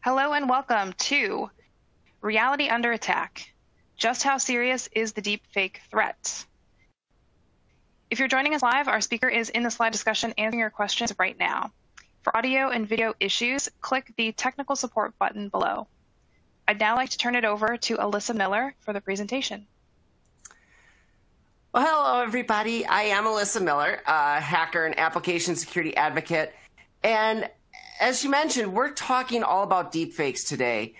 Hello and welcome to Reality Under Attack. Just how serious is the deepfake threat? If you're joining us live, our speaker is in the slide discussion answering your questions right now. For audio and video issues, click the technical support button below. I'd now like to turn it over to Alyssa Miller for the presentation. Well, hello, everybody. I am Alyssa Miller, a hacker and application security advocate. And as you mentioned, we're talking all about deepfakes today.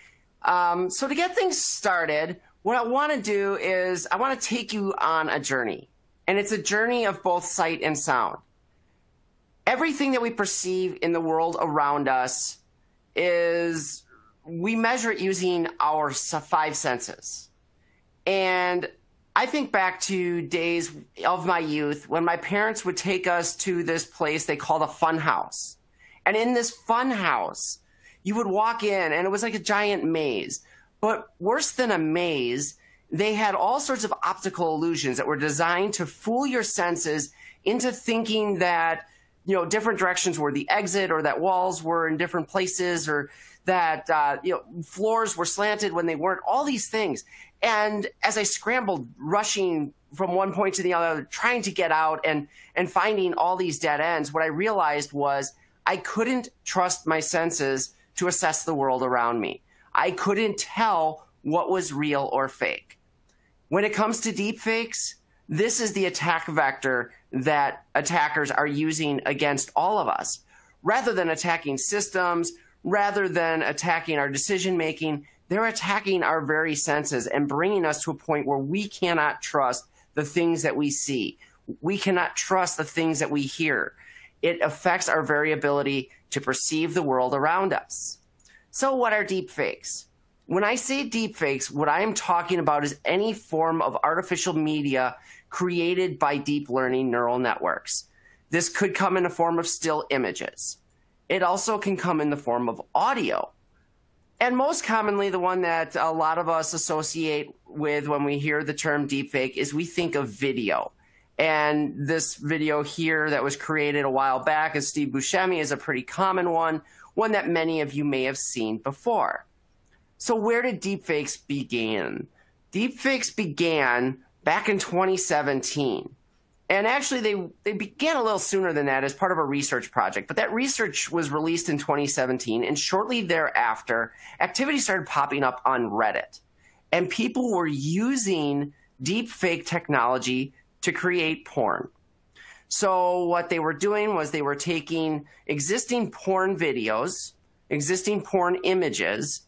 So to get things started, what I want to do is I want to take you on a journey. And it's a journey of both sight and sound. Everything that we perceive in the world around us we measure it using our five senses. And I think back to days of my youth when my parents would take us to this place they called a fun house. And in this fun house, you would walk in and it was like a giant maze. But worse than a maze, they had all sorts of optical illusions that were designed to fool your senses into thinking that, different directions were the exit, or that walls were in different places, or that, floors were slanted when they weren't, all these things. And as I scrambled, rushing from one point to the other, trying to get out and finding all these dead ends, what I realized was I couldn't trust my senses to assess the world around me. I couldn't tell what was real or fake. When it comes to deepfakes, this is the attack vector that attackers are using against all of us. Rather than attacking systems, rather than attacking our decision-making, they're attacking our very senses and bringing us to a point where we cannot trust the things that we see. We cannot trust the things that we hear. It affects our very ability to perceive the world around us. So what are deepfakes? When I say deepfakes, what I am talking about is any form of artificial media created by deep learning neural networks. This could come in the form of still images. It also can come in the form of audio. And most commonly, the one that a lot of us associate with when we hear the term deepfake is we think of video. And this video here that was created a while back as Steve Buscemi is a pretty common one that many of you may have seen before. So where did deepfakes begin? Deepfakes began back in 2017. And actually, they began a little sooner than that as part of a research project. But that research was released in 2017. And shortly thereafter, activity started popping up on Reddit. And people were using deepfake technology to create porn. So what they were doing was they were taking existing porn videos, existing porn images,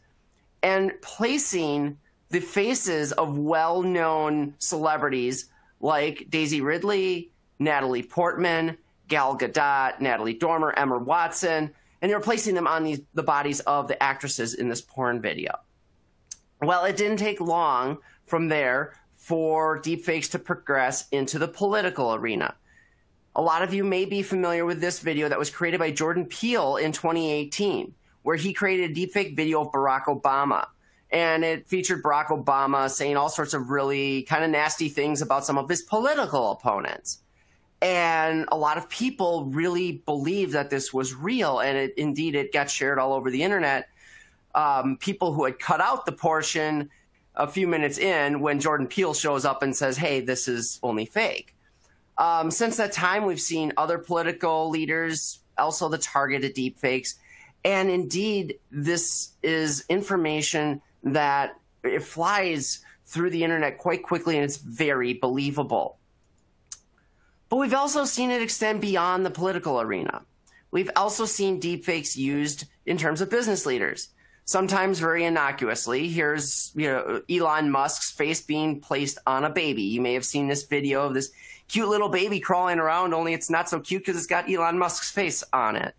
and placing the faces of well-known celebrities like Daisy Ridley, Natalie Portman, Gal Gadot, Natalie Dormer, Emma Watson, and they were placing them on the bodies of the actresses in this porn video. Well, it didn't take long from there for deepfakes to progress into the political arena. A lot of you may be familiar with this video that was created by Jordan Peele in 2018, where he created a deepfake video of Barack Obama. And it featured Barack Obama saying all sorts of really kind of nasty things about some of his political opponents. And a lot of people really believed that this was real, and indeed it got shared all over the internet. People who had cut out the portion a few minutes in when Jordan Peele shows up and says, hey, this is only fake. Since that time, we've seen other political leaders also the target of deepfakes. And indeed, this is information that it flies through the internet quite quickly, and it's very believable. But we've also seen it extend beyond the political arena. We've also seen deepfakes used in terms of business leaders, sometimes very innocuously. Here's Elon Musk's face being placed on a baby. You may have seen this video of this cute little baby crawling around, only it's not so cute because it's got Elon Musk's face on it.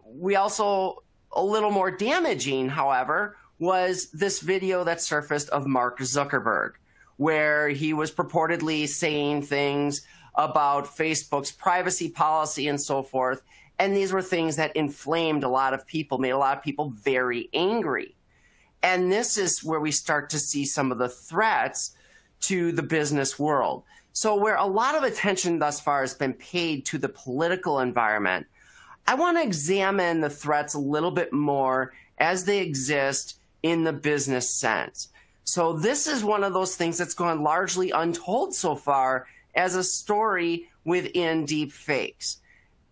We also, a little more damaging, however, was this video that surfaced of Mark Zuckerberg, where he was purportedly saying things about Facebook's privacy policy and so forth. And these were things that inflamed a lot of people, made a lot of people very angry. And this is where we start to see some of the threats to the business world. So where a lot of attention thus far has been paid to the political environment, I want to examine the threats a little bit more as they exist in the business sense. So this is one of those things that's gone largely untold so far as a story within deep fakes.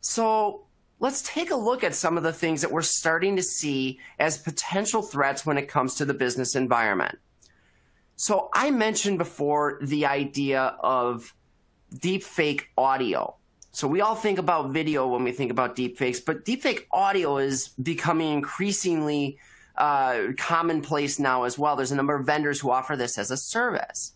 So let's take a look at some of the things that we're starting to see as potential threats when it comes to the business environment. So I mentioned before the idea of deep fake audio. So we all think about video when we think about deepfakes, but deepfake audio is becoming increasingly commonplace now as well. There's a number of vendors who offer this as a service.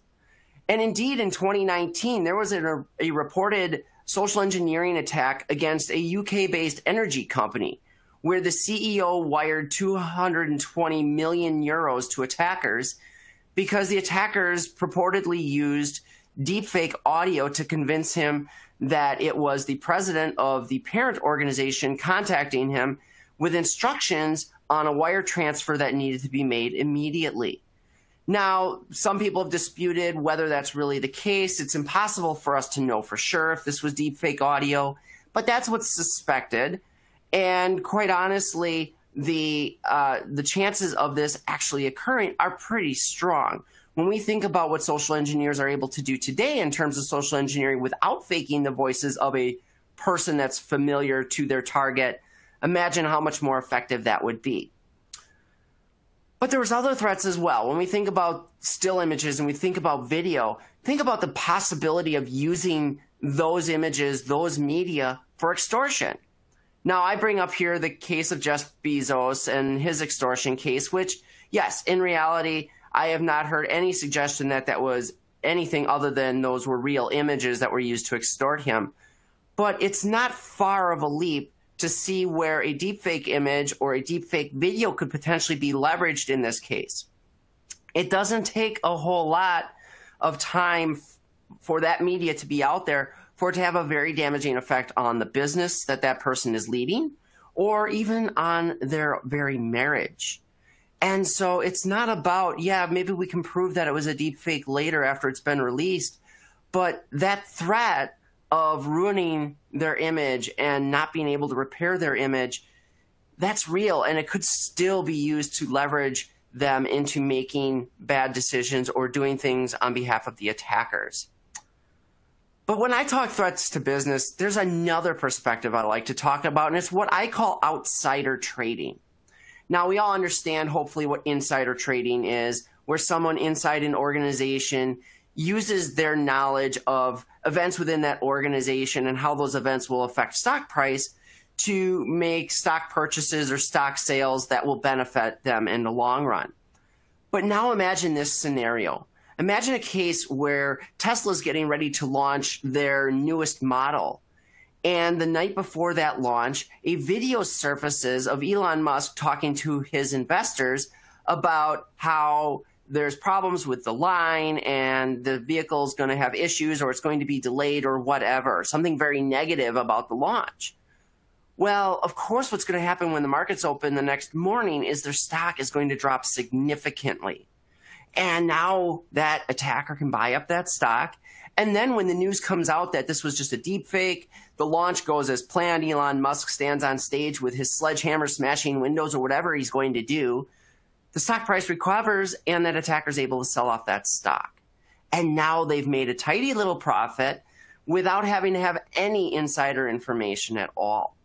And indeed, in 2019, there was a reported social engineering attack against a UK-based energy company where the CEO wired 220 million euros to attackers because the attackers purportedly used deepfake audio to convince him that it was the president of the parent organization contacting him with instructions on a wire transfer that needed to be made immediately. Now, some people have disputed whether that's really the case. It's impossible for us to know for sure if this was deepfake audio, but that's what's suspected. And quite honestly, the chances of this actually occurring are pretty strong. When we think about what social engineers are able to do today in terms of social engineering without faking the voices of a person that's familiar to their target, imagine how much more effective that would be. But there was other threats as well. When we think about still images and we think about video, think about the possibility of using those images, those media for extortion. Now, I bring up here the case of Jeff Bezos and his extortion case, which, yes, in reality, I have not heard any suggestion that that was anything other than those were real images that were used to extort him. But it's not far of a leap to see where a deepfake image or a deepfake video could potentially be leveraged in this case. It doesn't take a whole lot of time for that media to be out there for it to have a very damaging effect on the business that that person is leading or even on their very marriage. And so it's not about, yeah, maybe we can prove that it was a deep fake later after it's been released, but that threat of ruining their image and not being able to repair their image, that's real, and it could still be used to leverage them into making bad decisions or doing things on behalf of the attackers. But when I talk threats to business, there's another perspective I like to talk about, and it's what I call outsider trading. Now, we all understand, hopefully, what insider trading is, where someone inside an organization uses their knowledge of events within that organization and how those events will affect stock price to make stock purchases or stock sales that will benefit them in the long run. But now imagine this scenario. Imagine a case where Tesla's getting ready to launch their newest model. And the night before that launch, a video surfaces of Elon Musk talking to his investors about how there's problems with the line and the vehicle is going to have issues or it's going to be delayed or whatever, something very negative about the launch. Well, of course, what's going to happen when the markets open the next morning is their stock is going to drop significantly. And now that attacker can buy up that stock. And then when the news comes out that this was just a deep fake, the launch goes as planned, Elon Musk stands on stage with his sledgehammer smashing windows or whatever he's going to do, the stock price recovers and that attacker's able to sell off that stock. And now they've made a tidy little profit without having to have any insider information at all.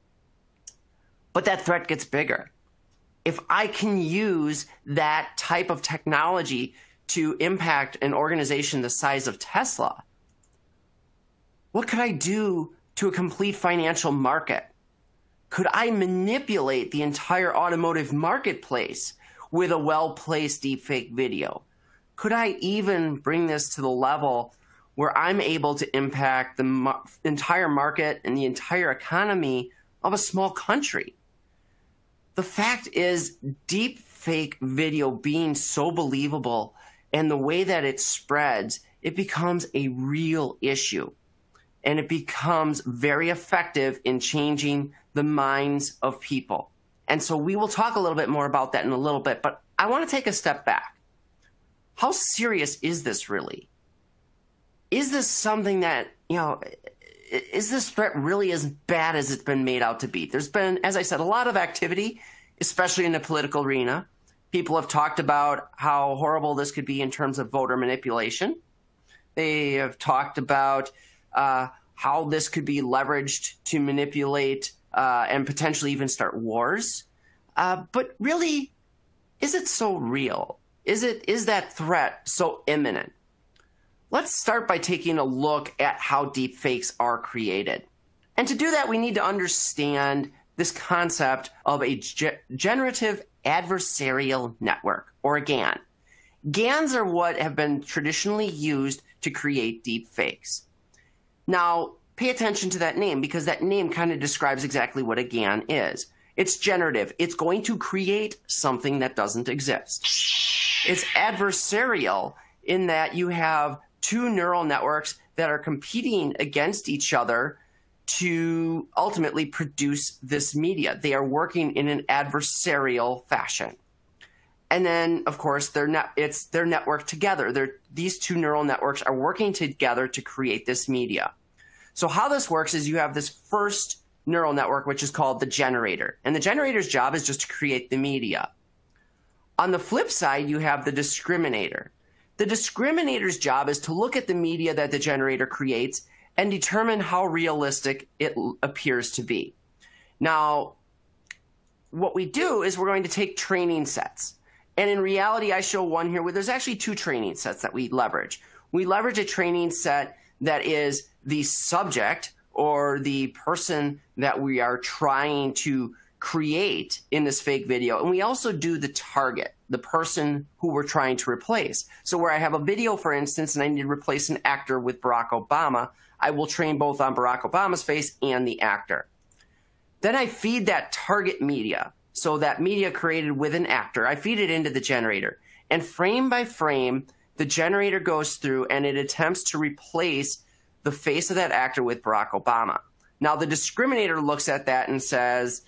But that threat gets bigger. If I can use that type of technology to impact an organization the size of Tesla, what could I do to a complete financial market? Could I manipulate the entire automotive marketplace with a well-placed deepfake video? Could I even bring this to the level where I'm able to impact the entire market and the entire economy of a small country? The fact is, deepfake video being so believable and the way that it spreads, it becomes a real issue. And it becomes very effective in changing the minds of people. And so we will talk a little bit more about that in a little bit, but I want to take a step back. How serious is this really? Is this something that, is this threat really as bad as it's been made out to be? There's been, as I said, a lot of activity, especially in the political arena. People have talked about how horrible this could be in terms of voter manipulation. They have talked about how this could be leveraged to manipulate and potentially even start wars. But really, is it so real? Is that threat so imminent? Let's start by taking a look at how deepfakes are created. And to do that, we need to understand this concept of a generative adversarial network, or a GAN. GANs are what have been traditionally used to create deepfakes. Now, pay attention to that name, because that name kind of describes exactly what a GAN is. It's generative. It's going to create something that doesn't exist. It's adversarial in that you have two neural networks that are competing against each other to ultimately produce this media. They are working in an adversarial fashion. And then, of course, it's their network together. These two neural networks are working together to create this media. So how this works is you have this first neural network, which is called the generator. And the generator's job is just to create the media. On the flip side, you have the discriminator. The discriminator's job is to look at the media that the generator creates and determine how realistic it appears to be. Now, what we do is we're going to take training sets. And in reality, I show one here where there's actually two training sets that we leverage. We leverage a training set that is the subject, or the person that we are trying to create in this fake video. And we also do the target, the person who we're trying to replace. So where I have a video, for instance, and I need to replace an actor with Barack Obama, I will train both on Barack Obama's face and the actor. Then I feed that target media. So that media created with an actor, I feed it into the generator. And frame by frame, the generator goes through and it attempts to replace the face of that actor with Barack Obama. Now, the discriminator looks at that and says,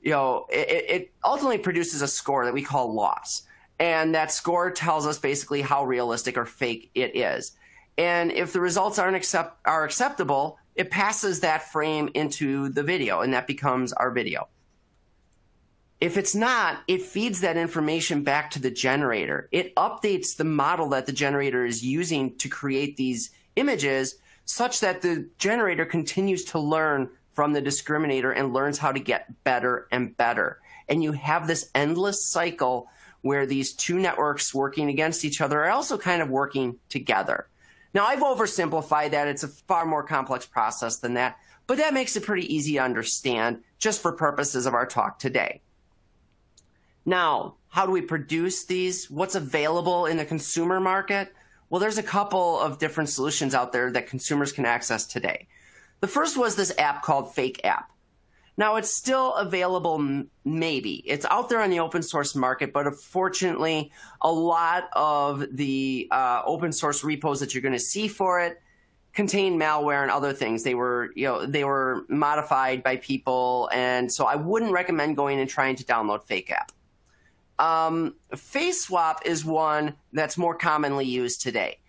it ultimately produces a score that we call loss. And that score tells us basically how realistic or fake it is. And if the results are acceptable, it passes that frame into the video, and that becomes our video. If it's not, it feeds that information back to the generator. It updates the model that the generator is using to create these images, such that the generator continues to learn from the discriminator and learns how to get better and better. And you have this endless cycle where these two networks working against each other are also kind of working together. Now, I've oversimplified that. It's a far more complex process than that, but that makes it pretty easy to understand just for purposes of our talk today. Now, how do we produce these? What's available in the consumer market? Well, there's a couple of different solutions out there that consumers can access today. The first was this app called Fake App. Now, it's still available, maybe. It's out there on the open source market, but unfortunately, a lot of the open source repos that you're going to see for it contain malware and other things. They were modified by people, and so I wouldn't recommend going and trying to download Fake App. FaceSwap is one that's more commonly used today.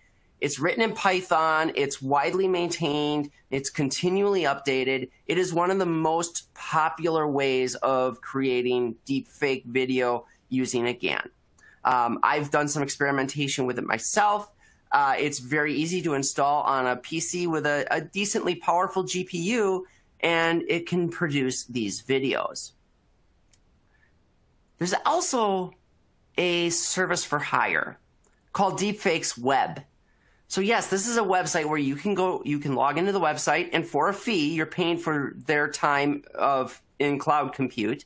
It's written in Python, it's widely maintained, it's continually updated. It is one of the most popular ways of creating deepfake video using a GAN. I've done some experimentation with it myself. It's very easy to install on a PC with a decently powerful GPU, and it can produce these videos. There's also a service for hire called Deepfakes Web. So yes, this is a website where you can log into the website, and for a fee, you're paying for their time in cloud compute.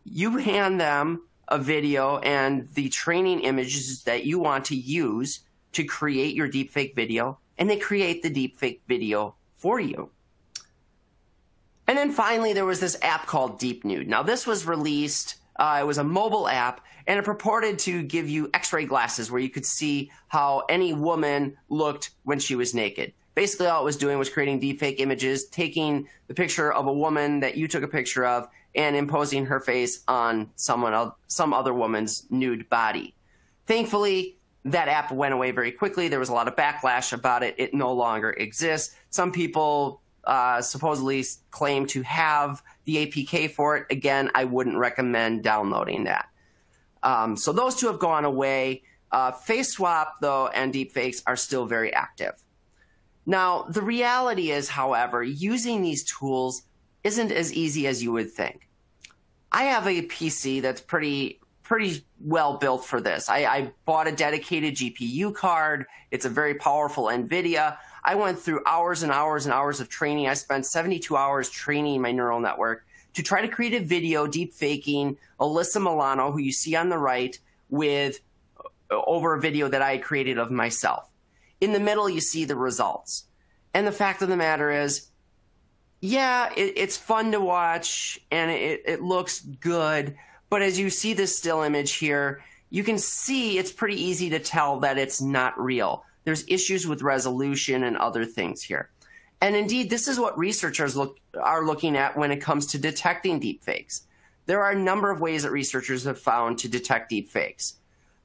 You hand them a video and the training images that you want to use to create your deepfake video, and they create the deepfake video for you. And then finally, there was this app called DeepNude. Now, this was released, it was a mobile app, and it purported to give you X-ray glasses where you could see how any woman looked when she was naked. Basically, all it was doing was creating deepfake images, taking the picture of a woman that you took a picture of and imposing her face on some other woman's nude body. Thankfully, that app went away very quickly. There was a lot of backlash about it. It no longer exists. Some people supposedly claim to have the APK for it. Again, I wouldn't recommend downloading that. So those two have gone away. Face swap, though, and deepfakes are still very active. Now, the reality is, however, using these tools isn't as easy as you would think. I have a PC that's pretty well built for this. I bought a dedicated GPU card. It's a very powerful NVIDIA. I went through hours and hours and hours of training. I spent 72 hours training my neural network to try to create a video deepfaking Alyssa Milano, who you see on the right, with over a video that I had created of myself. In the middle, you see the results. And the fact of the matter is, yeah, it's fun to watch and it looks good. But as you see this still image here, you can see it's pretty easy to tell that it's not real. There's issues with resolution and other things here. And indeed, this is what researchers are looking at when it comes to detecting deepfakes. There are a number of ways that researchers have found to detect deepfakes.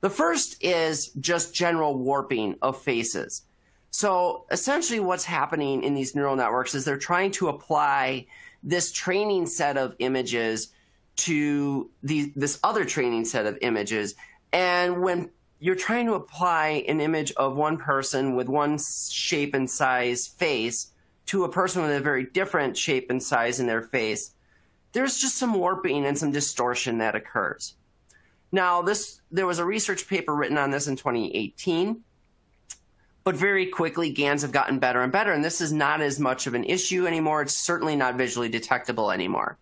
The first is just general warping of faces. So essentially what's happening in these neural networks is they're trying to apply this training set of images to this other training set of images. And when you're trying to apply an image of one person with one shape and size face to a person with a very different shape and size in their face, there's just some warping and some distortion that occurs. Now, there was a research paper written on this in 2018, but very quickly GANs have gotten better and better, and this is not as much of an issue anymore. It's certainly not visually detectable anymore.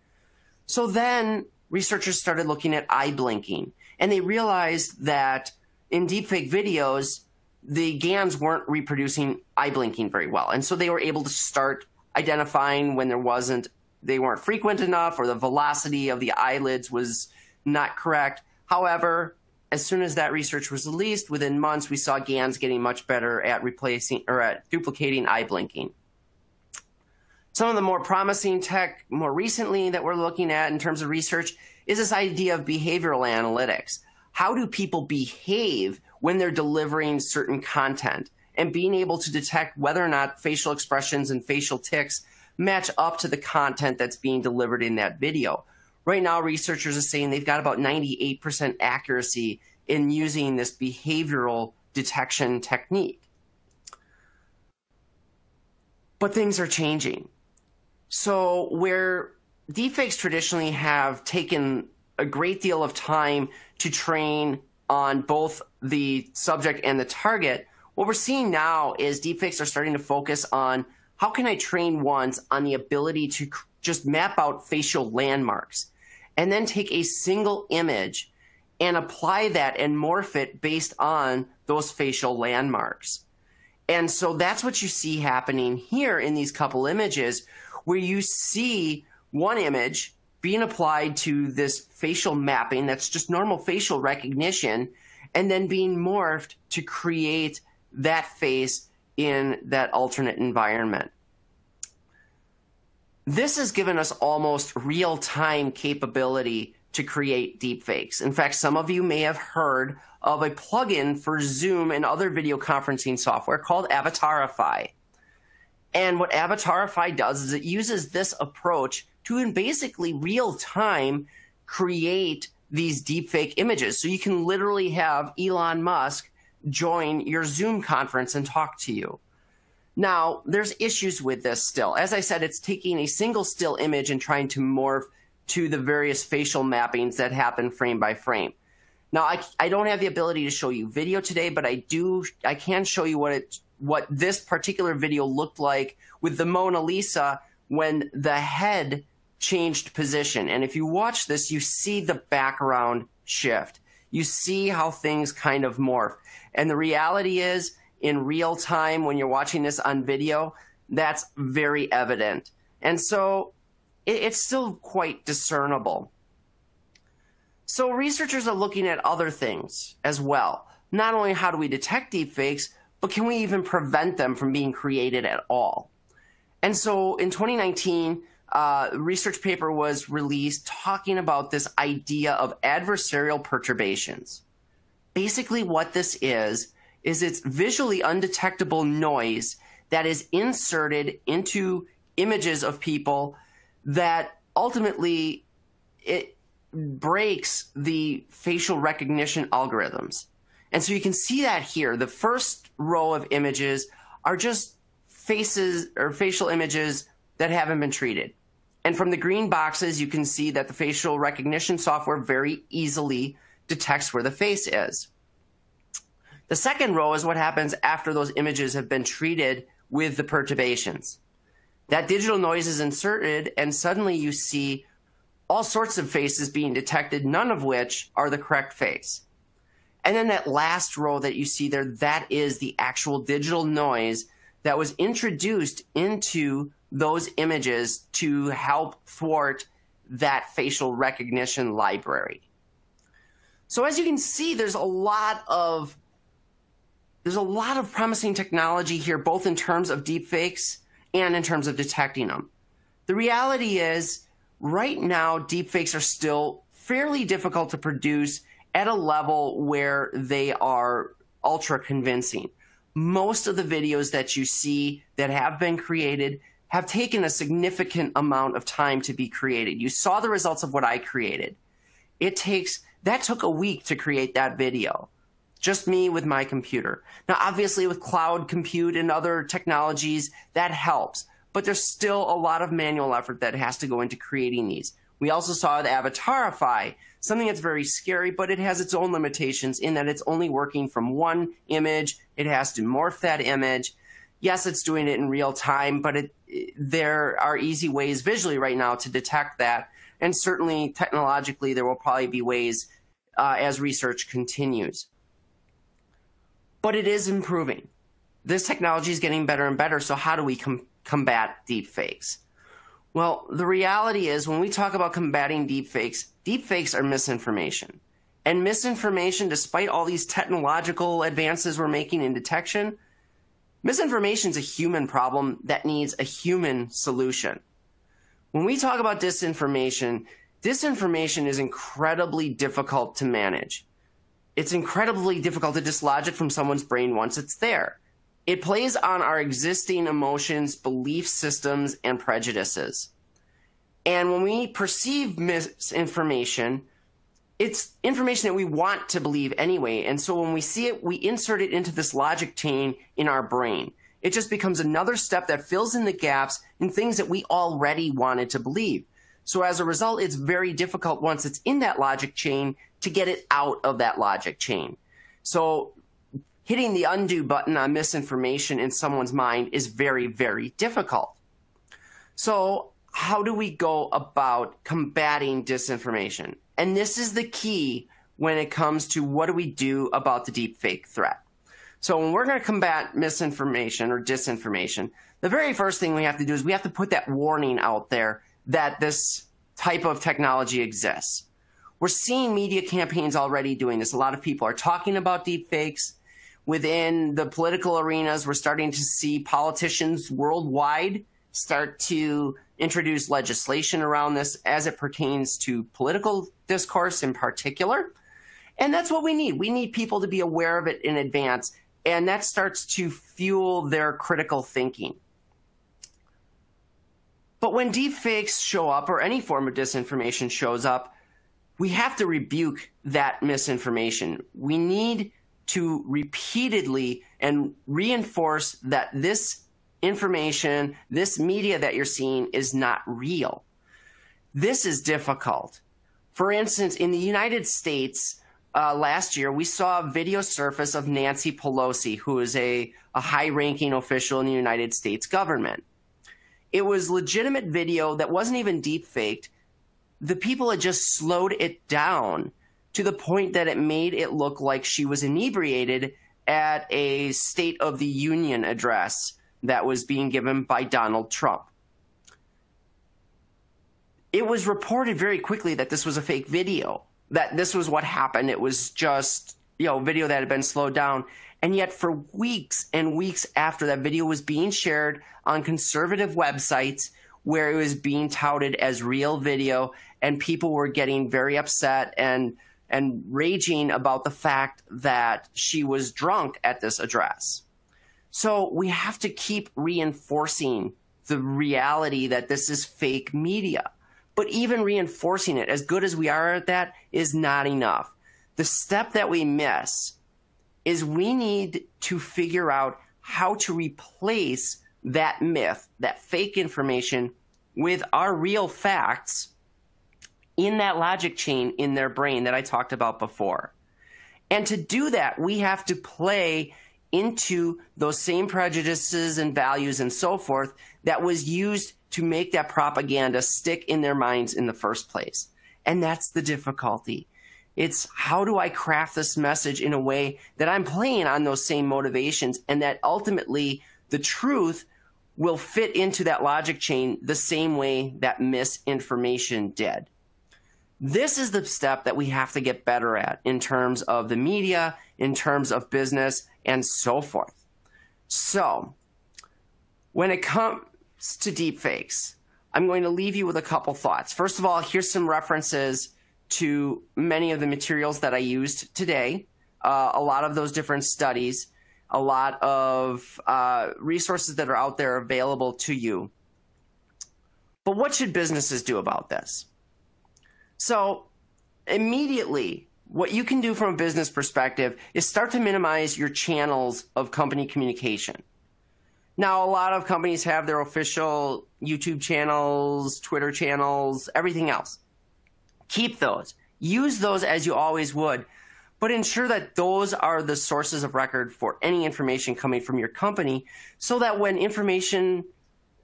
So then researchers started looking at eye blinking, and they realized that in deepfake videos, the GANs weren't reproducing eye blinking very well. And so they were able to start identifying when they weren't frequent enough, or the velocity of the eyelids was not correct. However, as soon as that research was released, within months, we saw GANs getting much better at replacing or at duplicating eye blinking. Some of the more promising tech more recently that we're looking at in terms of research is this idea of behavioral analytics. How do people behave when they're delivering certain content, and being able to detect whether or not facial expressions and facial tics match up to the content that's being delivered in that video. Right now, researchers are saying they've got about 98% accuracy in using this behavioral detection technique. But things are changing. So where deepfakes traditionally have taken a great deal of time to train on both the subject and the target, what we're seeing now is deepfakes are starting to focus on how can I train once on the ability to just map out facial landmarks, and then take a single image and apply that and morph it based on those facial landmarks. And so that's what you see happening here in these couple images, where you see one image being applied to this facial mapping that's just normal facial recognition, and then being morphed to create that face in that alternate environment. This has given us almost real-time capability to create deepfakes. In fact, some of you may have heard of a plugin for Zoom and other video conferencing software called Avatarify. And what Avatarify does is it uses this approach to, in basically real time, create these deepfake images. So you can literally have Elon Musk join your Zoom conference and talk to you. Now, there's issues with this still. As I said, it's taking a single still image and trying to morph to the various facial mappings that happen frame by frame. Now, I don't have the ability to show you video today, but I can show you what this particular video looked like with the Mona Lisa when the head changed position. And if you watch this, you see the background shift. You see how things kind of morph. And the reality is, in real time, when you're watching this on video, that's very evident. And so it's still quite discernible. So researchers are looking at other things as well. Not only how do we detect deepfakes, but can we even prevent them from being created at all? And so in 2019, a research paper was released talking about this idea of adversarial perturbations. Basically what this is it's visually undetectable noise that is inserted into images of people that ultimately it breaks the facial recognition algorithms. And so you can see that here. The first row of images are just faces or facial images that haven't been treated. And from the green boxes, you can see that the facial recognition software very easily detects where the face is. The second row is what happens after those images have been treated with the perturbations. That digital noise is inserted, and suddenly you see all sorts of faces being detected, none of which are the correct face. And then that last row that you see there, that is the actual digital noise that was introduced into those images to help thwart that facial recognition library. So as you can see, there's a lot of promising technology here, both in terms of deepfakes and in terms of detecting them. The reality is, right now, deepfakes are still fairly difficult to produce at a level where they are ultra convincing. Most of the videos that you see that have been created have taken a significant amount of time to be created. You saw the results of what I created. That took a week to create that video. Just me with my computer. Now, obviously, with cloud compute and other technologies, that helps. But there's still a lot of manual effort that has to go into creating these. We also saw the Avatarify, something that's very scary, but it has its own limitations in that it's only working from one image. It has to morph that image. Yes, it's doing it in real time, but there are easy ways visually right now to detect that. And certainly, technologically, there will probably be ways as research continues. But it is improving. This technology is getting better and better, so how do we combat deepfakes? Well, the reality is when we talk about combating deepfakes, deepfakes are misinformation. And misinformation, despite all these technological advances we're making in detection, misinformation is a human problem that needs a human solution. When we talk about disinformation, disinformation is incredibly difficult to manage. It's incredibly difficult to dislodge it from someone's brain once it's there. It plays on our existing emotions, belief systems, and prejudices. And when we perceive misinformation, it's information that we want to believe anyway. And so when we see it, we insert it into this logic chain in our brain. It just becomes another step that fills in the gaps in things that we already wanted to believe. So as a result, it's very difficult once it's in that logic chain to get it out of that logic chain. So hitting the undo button on misinformation in someone's mind is very, very difficult. So how do we go about combating disinformation? And this is the key when it comes to what do we do about the deepfake threat. So when we're going to combat misinformation or disinformation, the very first thing we have to do is we have to put that warning out there that this type of technology exists. We're seeing media campaigns already doing this. A lot of people are talking about deepfakes. Within the political arenas, we're starting to see politicians worldwide start to introduce legislation around this as it pertains to political discourse in particular. And that's what we need. We need people to be aware of it in advance, and that starts to fuel their critical thinking. But when deepfakes show up, or any form of disinformation shows up, we have to rebuke that misinformation. We need to repeatedly and reinforce that this information, this media that you're seeing is not real. This is difficult. For instance, in the United States, last year, we saw a video surface of Nancy Pelosi, who is a high-ranking official in the United States government. It was legitimate video that wasn't even deep-faked. The people had just slowed it down to the point that it made it look like she was inebriated at a State of the Union address that was being given by Donald Trump. It was reported very quickly that this was a fake video, that this was what happened. It was just, video that had been slowed down. And yet for weeks and weeks after, that video was being shared on conservative websites where it was being touted as real video, and people were getting very upset and raging about the fact that she was drunk at this address. So we have to keep reinforcing the reality that this is fake media. But even reinforcing it, as good as we are at that, is not enough. The step that we miss is we need to figure out how to replace that myth, that fake information, with our real facts in that logic chain in their brain that I talked about before. And to do that, we have to play into those same prejudices and values and so forth that was used to make that propaganda stick in their minds in the first place. And that's the difficulty. It's how do I craft this message in a way that I'm playing on those same motivations and that ultimately the truth will fit into that logic chain the same way that misinformation did. This is the step that we have to get better at in terms of the media, in terms of business, and so forth. So, when it comes to deepfakes, I'm going to leave you with a couple thoughts. First of all, here's some references to many of the materials that I used today, a lot of those different studies, a lot of resources that are out there available to you. But what should businesses do about this? So immediately, what you can do from a business perspective is start to minimize your channels of company communication. Now, a lot of companies have their official YouTube channels, Twitter channels, everything else. Keep those. Use those as you always would, but ensure that those are the sources of record for any information coming from your company so that when information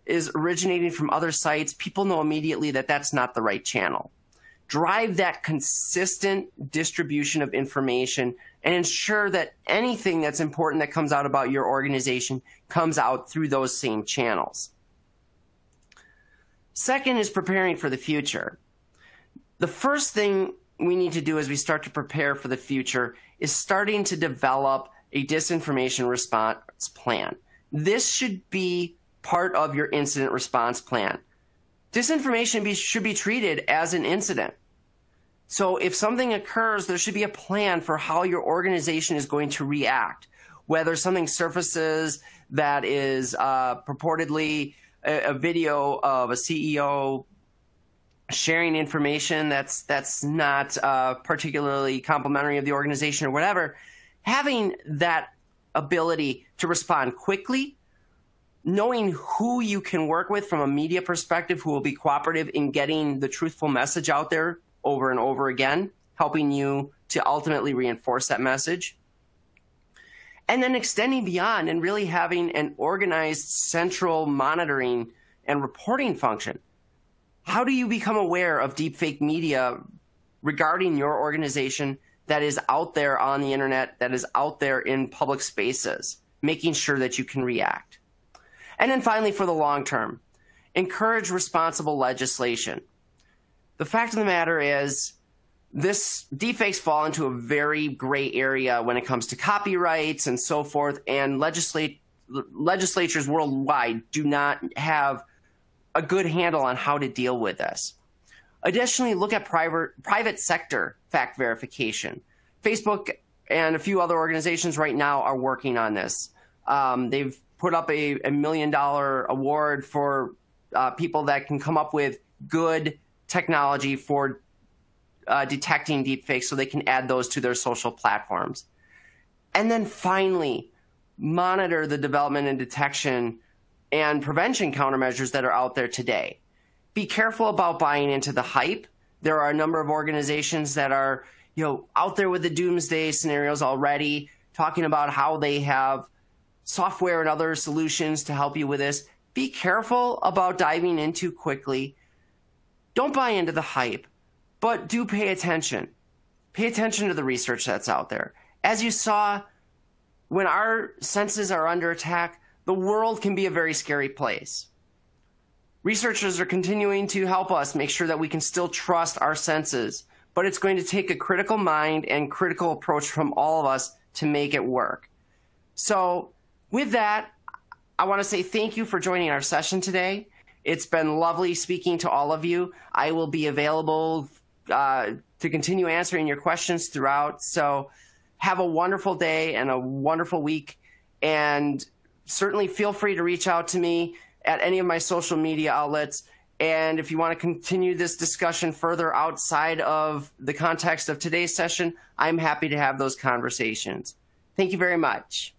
is originating from other sites, people know immediately that that's not the right channel. Drive that consistent distribution of information and ensure that anything that's important that comes out about your organization comes out through those same channels. Second is preparing for the future. The first thing we need to do as we start to prepare for the future is starting to develop a disinformation response plan. This should be part of your incident response plan. Disinformation should be treated as an incident. So if something occurs, there should be a plan for how your organization is going to react. Whether something surfaces that is purportedly a video of a CEO sharing information that's not particularly complimentary of the organization or whatever, having that ability to respond quickly, knowing who you can work with from a media perspective who will be cooperative in getting the truthful message out there over and over again, helping you to ultimately reinforce that message. And then extending beyond and really having an organized central monitoring and reporting function. How do you become aware of deepfake media regarding your organization that is out there on the internet, that is out there in public spaces, making sure that you can react? And then finally, for the long term, encourage responsible legislation. The fact of the matter is, this deepfakes fall into a very gray area when it comes to copyrights and so forth, and legislatures worldwide do not have a good handle on how to deal with this. Additionally, look at private sector fact verification. Facebook and a few other organizations right now are working on this. They've put up a $1 million award for people that can come up with good technology for detecting deepfakes so they can add those to their social platforms. And then finally, monitor the development and detection and prevention countermeasures that are out there today. Be careful about buying into the hype. There are a number of organizations that are, out there with the doomsday scenarios already, talking about how they have software and other solutions to help you with this. Be careful about diving in too quickly. Don't buy into the hype, but do pay attention. Pay attention to the research that's out there. As you saw, when our senses are under attack, the world can be a very scary place. Researchers are continuing to help us make sure that we can still trust our senses, but it's going to take a critical mind and critical approach from all of us to make it work. So with that, I want to say thank you for joining our session today. It's been lovely speaking to all of you. I will be available to continue answering your questions throughout. So have a wonderful day and a wonderful week. And certainly feel free to reach out to me at any of my social media outlets. And if you want to continue this discussion further outside of the context of today's session, I'm happy to have those conversations. Thank you very much.